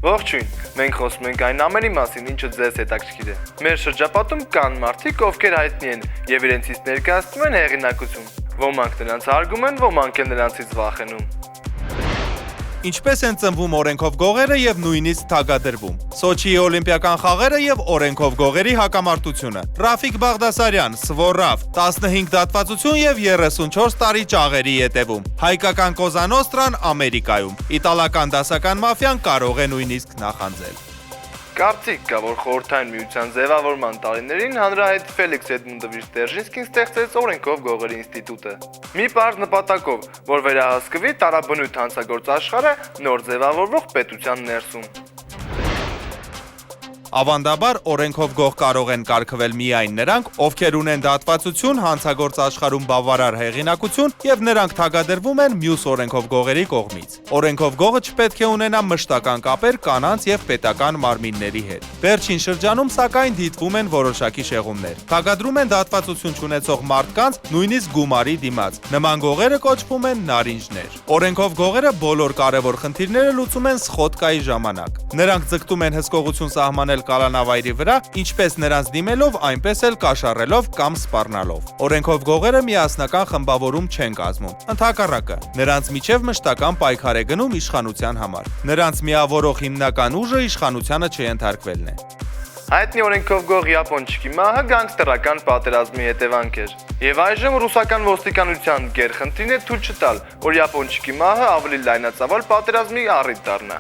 Ողջույն, մենք խոսում ենք այն ամենի մասին, ինչը ձեզ հետաքրքիր է։ Մեր շրջապատում կան մարդիկ, ովքեր հայտնի են եւ իրենցից ներկայացնում են հեղինակություն։ Ոմանք նրանց հարգում են, ոմանք էլ նրանցից վախենում։ Ինչպես են ծնվում օրենքով գողերը եւ նույնիսկ թագադրվում։ Սոչիի օլիմպիական խաղերը եւ օրենքով գողերի հակամարտությունը։ Ռաֆիկ Բաղդասարյան, Սվորավ, 15 դատվածություն եւ 34 տարի ճաղերի ետևում։ Հայկական Կոզանոստրան Ամերիկայում։ Իտալական դասական մաֆիան կարող է նույնիսկ նախանձել։ Կարծիք կա, որ խորհրդային միության ձևավորման տարիներին հանրահայտ Ֆելիքս Էդմունդովիչ Դերժինսկին ստեղծեց օրենքով գողերի ինստիտուտը։ Մի պարզ նպատակով, որ վերահսկվի տարաբնույթ հանցագործ աշխարհը նոր ձևավորվող պետության ներսում։ Ավանդաբար օրենքով գող կարող են կարգվել միայն նրանք, ովքեր ունեն դատվածություն, հանցագործ աշխարհում բավարար հեղինակություն եւ նրանք թագադրվում են մյուս օրենքով գողերի կողմից։ Օրենքով գողը չպետք է ունենա մշտական կապեր կանանց եւ պետական մարմինների հետ։ Վերջին շրջանում սակայն դիտվում են որոշակի շեղումներ։ Թագադրում են դատվածություն չունեցող մարդկանց, նույնիսկ գումարի դիմաց։ Նման գողերը կոչվում են նարինջներ։ Օրենքով գողերը բոլոր կարևոր խնդիրները լուծում են սխոդկայի ժամանակ։ Նրանք ձգտում են հսկողություն սահմանել կալանավայրի վրա, ինչպես նրանց դիմելով, այնպես էլ կաշառելով կամ սպառնալով։ Օրենքով գողերը միասնական խմբավորում չեն կազմում։ Ընդհակառակը, նրանց միջև մշտական պայքար է գնում իշխանության համար։ Նրանց միավորող հիմնական ուժը իշխանությանը չենթարկվելն է։ Հայտնի օրենքով գող Յապոնչիկի մահը գանգստերական պատերազմի հետևանք էր։ Եվ այժմ ռուսական ոստիկանության գերխնդիրն է թույլ չտալ, որ Յապոնչիկի մահը ավելի լայնածավալ պատերազմի առիթ դառնա։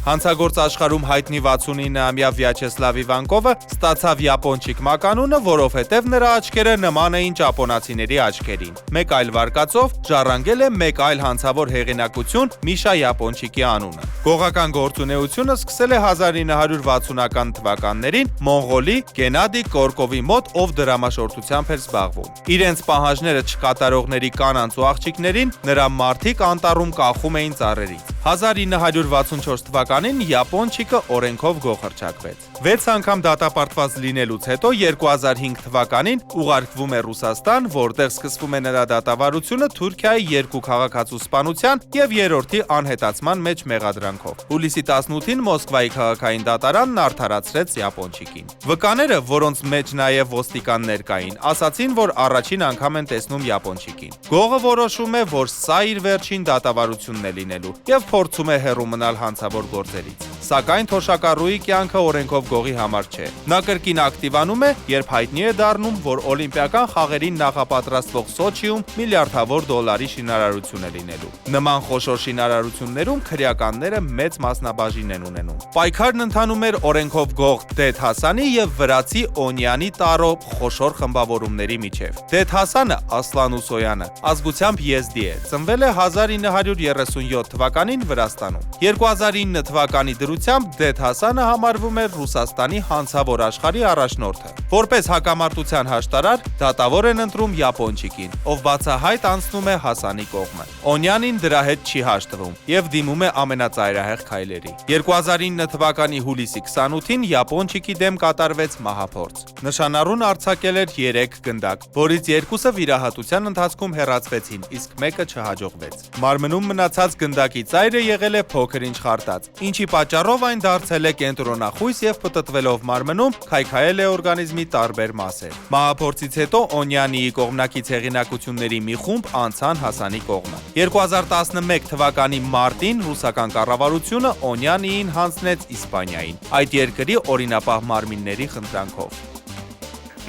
Հանցագործ աշխարհում հայտնի 69-ամյա Վյաչեսլավ Իվանկովը ստացավ Յապոնչիկ մականունը, որովհետև նրա աչքերը նման էին ճապոնացիների աչքերին։ Մեկ այլ վարկածով ժառանգել է մեկ այլ հանցավոր հեղինակություն Միշա Յապոնչիկի անունը։ Գողական գործունեությունը սկսել է 1960-ական թվականներին Մոնղոլի Գենադի Կորկովի մոտ, ով դրամաշորթությամբ էր զբաղվում։ Իրենց պահանջները չկատարողների կանանց ու աղջիկներին նրա մարդիկ անտառում կախում էին ծառերից։ 1964 թվականին Յապոնչիկը օրենքով գող հռչակվեց։ 6 անգամ դատապարտված լինելուց հետո 2005 թվականին ուղարկվում է Ռուսաստան, որտեղ սկսվում է նրա դատավարությունը Թուրքիայի 2 քաղաքացու սպանության եւ երրորդի անհետացման մեջ մեղադրանքով։ Հուլիսի 18-ին Մոսկվայի քաղաքային դատարանն արդարացրեց Յապոնչիկին։ Վկաները, որոնց մեջ նաեւ ոստիկաններ կային, ասացին, որ առաջին անգամ են տեսնում Յապոնչիկին։ Գողը որոշում է, որ սա իր վերջին դատավարությունն է լինելու եւ փորձում է հեռու մնալ հանցավոր գործերից։ Սակայն թոշակառուի կյանքը օրենքով գողի համար չէ։ Նա կրկին ակտիվանում է, երբ հայտնի է դառնում, որ օլիմպիական խաղերին նախապատրաստվող Սոչիում միլիարդավոր դոլարի շինարարություն է լինելու։ Նման խոշոր շինարարություններում քրեականները մեծ մասնաբաժին են ունենում։ Պայքարն ընթանում էր օրենքով գող Դեդ Հասանի եւ վրացի Օնյանի Տարո խոշոր խմբավորումների միջև։ Դեդ Հասանը Ասլան Ուսոյանը ազգությամբ եզդի է, ծնվել է 1937 թվականին Վրաստանում։ 2009 թվականի դրությամբ Դեդ Հասանը համարվում էր Ռուսաստանի հանցավոր աշխարհի առաջնորդը։ Որպես հակամարտության հաշտարար, դատավոր են ընտրում Յապոնչիկին, ով բացահայտ անցնում է Հասանի կողմը։ Օնյանին դրա հետ չի հաշտվում եւ դիմում է ամենածայրահեղ քայլերի։ 2009 թվականի հուլիսի 28-ին Յապոնչիկի դեմ կատարվեց մահափորձ։ Նշանառուն արձակել էր 3 գնդակ, որից 2-ը վիրահատության ընթացքում հեռացվեցին, իսկ 1-ը չհաջողվեց։ Մարմնում մնացած գնդակի ծայրը եղել է փոքր-ինչ խարտած, ինչի պատճառով այն դարձել է կենտրոնախույս եւ պտտվելով մարմնում քայքայել է օրգանիզմի տարբեր մասեր։ Մահափորձից հետո Օնյանիի կողմնակից հեղինակությունների մի խումբ անցան Հասանի կողմը։ 2011 թվականի մարտին ռուսական կառավարությունը Օնյանիին հանձնեց Իսպանիային, այդ երկրի օրինապահ մարմինների խնդրանքով։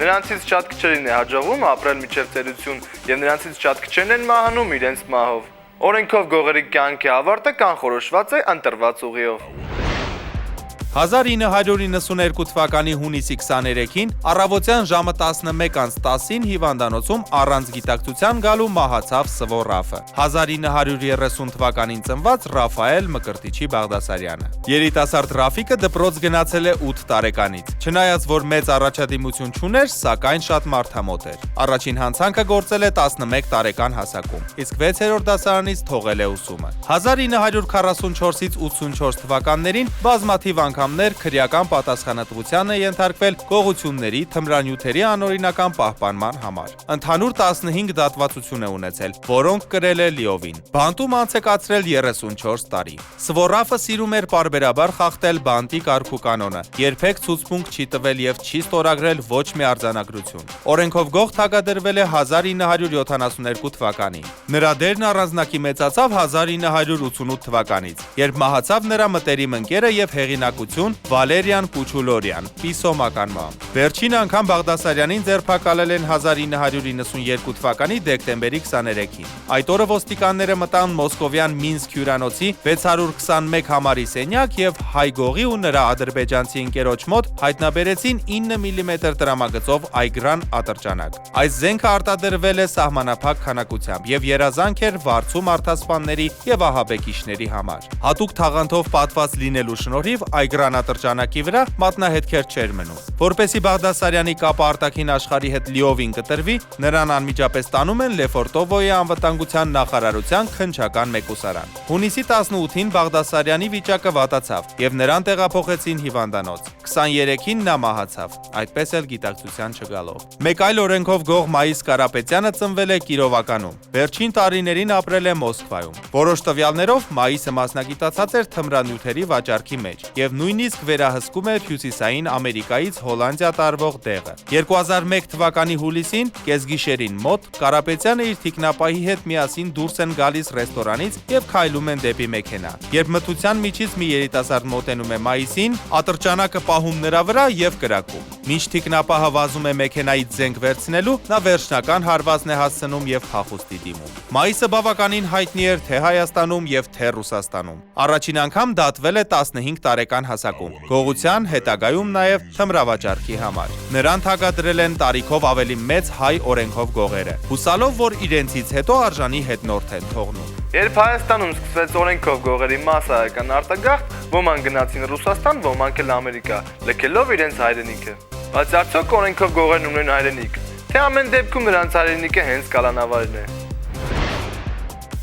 Նրանցից շատ քչերին է հաջողվում ապրել մինչև ծերություն եւ նրանցից շատ քչերն են մահանում իրենց մահով։ Օրենքով գողերի կյանքի ավարտը կանխորոշված է ընտրված ուղիով։ 1992 թվականի հունիսի 23-ին առավոտյան ժամը 11:10-ին հիվանդանոցում առանց գիտակցության գալու մահացավ Սվորավը, 1930 թվականին ծնված Ռաֆայել Մկրտիչի Բաղդասարյանը։ Երիտասարդ Ռաֆիկը դպրոց գնացել է 8 տարեկանից։ Չնայած որ մեծ առաջադիմություն չուներ, սակայն շատ մարդամոտ էր։ Առաջին հանցանքը գործել է 11 տարեկան հասակում, իսկ 6-րդ դասարանից թողել է ուսումը։ 1944-ից 84 թվականներին բազմաթիվ անգամներ քրեական պատասխանատվության է ենթարկվել գողությունների, թմրանյութերի անօրինական պահպանման համար։ Ընդհանուր 15 դատվածություն է ունեցել, որոնք կրել է լիովին։ Բանտում անց է կացրել 34 տարի։ Սվորաֆը սիրում էր պարբերաբար խախտել բանտի կարգու կանոնը, երբեք ցուցմունք չի տվել եւ չի ստորագրել ոչ մի արձանագրություն։ Օրենքով գող թագադրվել է 1972 թվականին։ Նրա դերն առանձնակի մեծացավ 1988 թվականից, երբ մահացավ նրա մտերիմ ընկերը եւ հեղինակություն Վալերիան Կուչուլորյան, Պիսո մականմամբ։ Վերջին անգամ Բաղդասարյանին ձերբակալել են 1992 թվականի դեկտեմբերի 23-ին։ Այդ օրը ոստիկանները մտան մոսկովյան Մինսկ հյուրանոցի 621 համարի սենյակ եւ հայ գողի ու նրա ադրբեջանցի ընկերոջ մոտ հայտնաբերեցին 9 մմ տրամագծով այգրան ատրճանակ։ Այս զենքը արտադրվել է սահմանափակ քանակությամբ եւ երազանք էր վարձու մարդասպանների եւ ահաբեկիչների համար։ Հատուկ թաղանթով պատված լինելու շնորհիվ այգրան ատրճանակի վրա մատնահետքեր չէր մնում։ Որպեսզի Բաղդասարյանի կապը արտաքին աշխարհի հետ լիովին կտրվի, նրան անմիջապես տանում են Լեֆորտովոյի անվտանգության նախարարության քննչական մեկուսարան։ Հունիսի 18-ին Բաղդասարյանի վիճակը վատացավ եւ նրան տեղափոխեցին հիվանդանոց։ 23-ին նա մահացավ, այդպես էլ գիտակցության չգալով։ Մեկ այլ օրենքով գող Մայիս Կարապետյանը ծնվել է Կիրովականում։ Վերջին տարիներին ապրել է Մոսկվայում։ Որոշ տվյալներով Մայիսը մասնագիտացած էր թմրանյութերի վաճառքի մեջ եւ նույնիսկ վերահսկում էր Հյուսիսային Ամերիկայից Հոլանդիա տարվող դեղը։ 2001 թվականի հուլիսին կեսգիշերին մոտ Կարապետյանը իր թիկնապահի հետ միասին դուրս են գալիս ռեստորանից եւ քայլում են դեպի մեքենա։ Երբ մթության միջից մի երիտասարդ մոտենում է Մայիսին, ատրճանակը պահում նրա վրա եւ կրակում։ Մինչ թիկնապահը վազում է մեքենայից զենք վերցնելու, նա վերջնական հարվածն է հասցնում եւ փախուստի դիմում։ Մայիսը բավականին հայտնի էր թե Հայաստանում եւ թե Ռուսաստանում։ Առաջին անգամ դատվել է 15 տարեկան հասակում, գողության, հետագայում նաեւ թմրավաճառքի համար։ Նրան թագադրել են տարիքով ավելի մեծ հայ օրենքով գողերը, հուսալով, որ իրենցից հետո արժանի հետնորդ են թողնում։ Երբ Հայաստանում սկսվեց օրենքով գողերի մասսայական արտագաղթ, ոմանք գնացին Ռուսաստան, ոմանք էլ Ամերիկա, լքելով իրենց հայրենիքը։ Բայց արդյոք օրենքով գողերն ունեն հայրենիք, թե ամեն դեպքում նրանց հայրենիքը հենց կալանավարն է։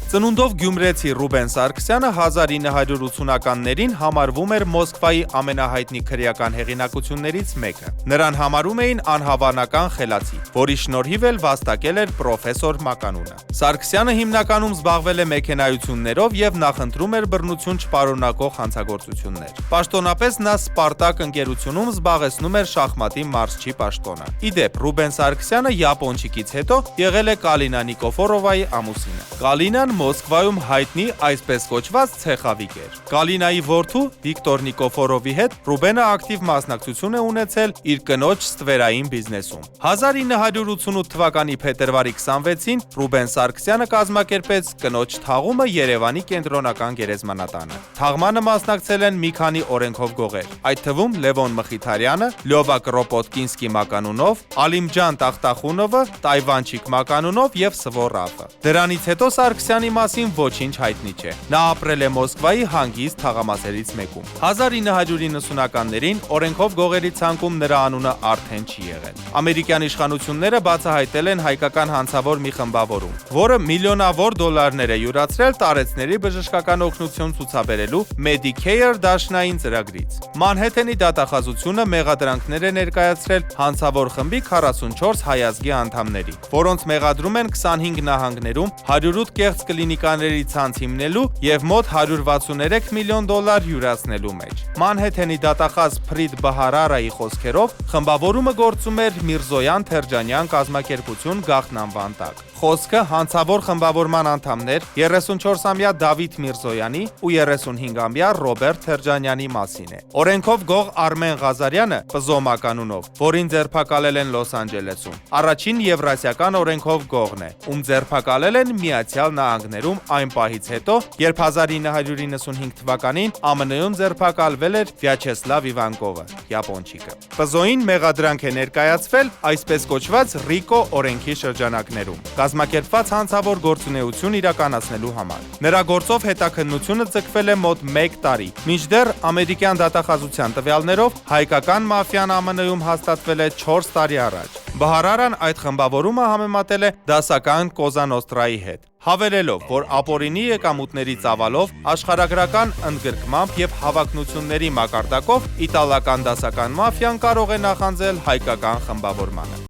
Ծնունդով գյումրեցի Ռուբեն Սարգսյանը 1980-ականներին համարվում էր Մոսկվայի ամենահայտնի քրեական հեղինակություններից մեկը։ Նրան համարում էին անհավանական խելացի, որի շնորհիվ էլ վաստակել էր պրոֆեսոր մականունը։ Սարգսյանը հիմնականում զբաղվել է մեքենայություններով եւ նախընտրում էր բռնություն չպարունակող հանցագործություններ։ Պաշտոնապես նա Սպարտակ ընկերությունում զբաղեցնում էր շախմատի մարզչի պաշտոնը։ Ի դեպ, Ռուբեն Սարգսյանը Յապոնչիկից հետո եղել է Կալինա Նիկոֆորովայի ամուսինը։ Կալինան Մոսկվայում հայտնի այսպես կոչված ցեխավիկ էր։ Կալինայի որդու Վիկտոր Նիկոֆորովի հետ Ռուբենը ակտիվ մասնակցություն է ունեցել իր կնոջ ստվերային բիզնեսում։ 1988 թվականի փետրվարի 26-ին Ռուբեն Սարգսյանը կազմակերպեց կնոջ թաղումը Երևանի կենտրոնական գերեզմանատանը։ Թաղմանը մասնակցել են մի քանի օրենքով գողեր, այդ թվում Լևոն Մխիթարյանը, Լյովա Կրոպոտկինսկի մականունով, Ալիմջան Տախտախունովը, Տայվանչիկ մականունով եւ Սվորաֆը։ Դրանից հետո Սարգսյանի մասին ոչինչ հայտնի չէ։ Նա ապրել է Մոսկվայի հանգիստ թաղամասերից մեկում։ 1990-ականներին օրենքով գողերի ցանկում նրա անունը արդեն չի եղել։ Ամերիկյան իշխանությունները բացահայտել են հայկական հանցավոր մի խմբավորում, որը միլիոնավոր դոլարներ է յուրացրել տարեցների բժշկական օգնություն ցուցաբերելու Medicare դաշնային ծրագրից։ Մանհեթենի դատախազությունը մեղադրանքներ է ներկայացրել հանցավոր խմբի 44 հայազգի անդամների, որոնց մեղադրում են 25 նահանգներում 108 կեղծ կլինիկաների ցանց հիմնելու եւ մոտ 163 միլիոն դոլար յուրացնելու մեջ։ Մանհեթենի դատախազ Փրիդ Բահարարայի խոսքերով խմբավորումը գործում էր Միրզոյան Թերջանյան կազմակերպություն գաղտնանվան տակ։ Խոսքը հանցավոր խմբավորման անդամներ 34-ամյա Դավիթ Միրզոյանի ու 35-ամյա Ռոբերտ Թերջանյանի մասին է։ Օրենքով գող Արմեն Ղազարյանը Պզո մականունով, որին ձերբակալել են Լոս Անջելեսում, առաջին եվրասիական օրենքով գողն է, ում ձերբակալել են Միացյալ Նահանգներում այն պահից հետո, երբ 1995 թվականին ԱՄՆ-ում ձերբակալվել էր Վյաչեսլավ Իվանկովը, յապոնչիկը։ Պզոին մեղադրանք է ներկայացվել այսպես կոչված Ռիկո օրենքի շրջանակներում։ կազմակերպված հանցավոր գործունեություն իրականացնելու համար։ Նրա գործով հետաքննությունը ձգվել է մոտ 1 տարի։ Մինչդեռ ամերիկյան դատախազության տվյալներով հայկական մաֆիան ԱՄՆ-ում հաստատվել է 4 տարի առաջ։ Բահարարան այդ խմբավորումը համեմատել է դասական Կոզա Նոստրայի հետ, հավելելով, որ ապօրինի եկամուտների ծավալով, աշխարհագրական ընդգրկմամբ եւ հավակնությունների մակարդակով իտալական դասական մաֆիան կարող է նախանձել հայկական խմբավորմանը։